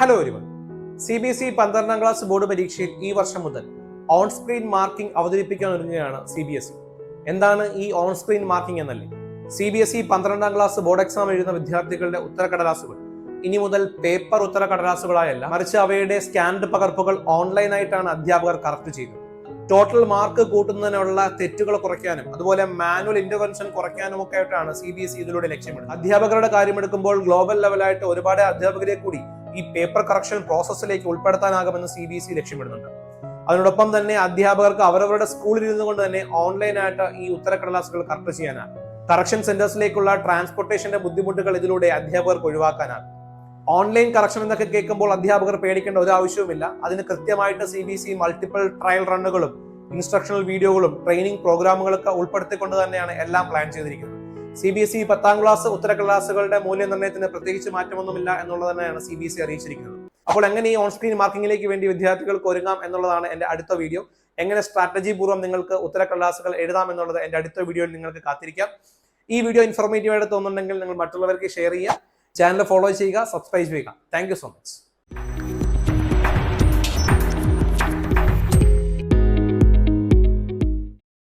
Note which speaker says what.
Speaker 1: Hello everyone. CBSE 12ാം class board പരീക്ഷയിൽ ഈ വർഷം മുതൽ ഓൺ സ്ക്രീൻ മാർക്കിംഗ് അവതരിപ്പിക്കാൻ ഒരുങ്ങുകയാണ് CBSE. എന്താണ് ഈ ഓൺ സ്ക്രീൻ മാർക്കിംഗ് എന്നല്ലേ? CBSE 12ാം ക്ലാസ് ബോർഡ് എക്സാം എഴുതുന്ന വിദ്യാർത്ഥികളുടെ ഉത്തരക്കടലാസുകൾ ഇനി മുതൽ പേപ്പർ ഉത്തരക്കടലാസുകളായല്ല, മറിച്ച് അവയുടെ സ്കാൻഡ് പകർപ്പുകൾ ഓൺലൈനായിട്ടാണ് അധ്യാപകർ കറക്റ്റ് ചെയ്യുന്നത്. ടോട്ടൽ മാർക്ക് കൂട്ടുന്നതിനുള്ള തെറ്റുകൾ കുറയ്ക്കാനും അതുപോലെ മാനുവൽ ഇന്റർവെൻഷൻ കുറയ്ക്കാനും ഒക്കെ ആയിട്ടാണ് CBSE ഇതിലൂടെ ലക്ഷ്യമിടുന്നത്. അധ്യാപകരുടെ കാര്യമെടുക്കുമ്പോൾ ഗ്ലോബൽ ലെവലായിട്ട് ഒരുപാട് അധ്യാപകരെ കൂടി ഈ പേപ്പർ കറക്ഷൻ പ്രോസസ്സിലേക്ക് ഉൾപ്പെടുത്താനാകുമെന്ന് CBSE ലക്ഷ്യമിടുന്നുണ്ട്. അതിനോടൊപ്പം തന്നെ അധ്യാപകർക്ക് അവരവരുടെ സ്കൂളിൽ ഇരുന്നു കൊണ്ട് തന്നെ ഓൺലൈനായിട്ട് ഈ ഉത്തരക്കടലാസുകൾ കറക്റ്റ് ചെയ്യാനാകും. കറക്ഷൻ സെന്റേഴ്സിലേക്കുള്ള ട്രാൻസ്പോർട്ടേഷന്റെ ബുദ്ധിമുട്ടുകൾ ഇതിലൂടെ അധ്യാപകർക്ക് ഒഴിവാക്കാനാകും. ഓൺലൈൻ കറക്ഷൻ എന്നൊക്കെ കേൾക്കുമ്പോൾ അധ്യാപകർ പേടിക്കേണ്ട ഒരു ആവശ്യവുമില്ല. അതിന് കൃത്യമായിട്ട് CBSE മൾട്ടിപ്പിൾ ട്രയൽ റണ്ണുകളും ഇൻസ്ട്രക്ഷണൽ വീഡിയോകളും ട്രെയിനിങ് പ്രോഗ്രാമുകളൊക്കെ ഉൾപ്പെടുത്തിക്കൊണ്ട് തന്നെയാണ് എല്ലാം പ്ലാൻ ചെയ്തിരിക്കുന്നത്. CBSE 10ാം ക്ലാസ് ഉത്തരക്കടലാസുകളുടെ മൂല്യനിർണ്ണയത്തിന് പ്രത്യേകിച്ച് മാറ്റമൊന്നുമില്ല എന്നുള്ളത് തന്നെയാണ് CBSE അറിയിച്ചിരിക്കുന്നത്. അപ്പോൾ എങ്ങനെ ഈ ഓൺ സ്ക്രീൻ മാർക്കിംഗിലേക്ക് വേണ്ടി വിദ്യാർത്ഥികൾക്ക് ഒരുങ്ങാം എന്നുള്ളതാണ് എന്റെ അടുത്ത വീഡിയോ. എങ്ങനെ സ്ട്രാറ്റജി പൂർവ്വം നിങ്ങൾക്ക് ഉത്തരക്കടലാസുകൾ എഴുതാം എന്നുള്ളത് എന്റെ അടുത്ത വീഡിയോയിൽ നിങ്ങൾക്ക് കാത്തിരിക്കാം. ഈ വീഡിയോ ഇൻഫോർമേറ്റീവ് ആയിട്ട് തോന്നുന്നുണ്ടെങ്കിൽ നിങ്ങൾ മറ്റുള്ളവർക്ക് ഷെയർ ചെയ്യുക, ചാനൽ ഫോളോ ചെയ്യുക, സബ്സ്ക്രൈബ് ചെയ്യുക. Thank you so much.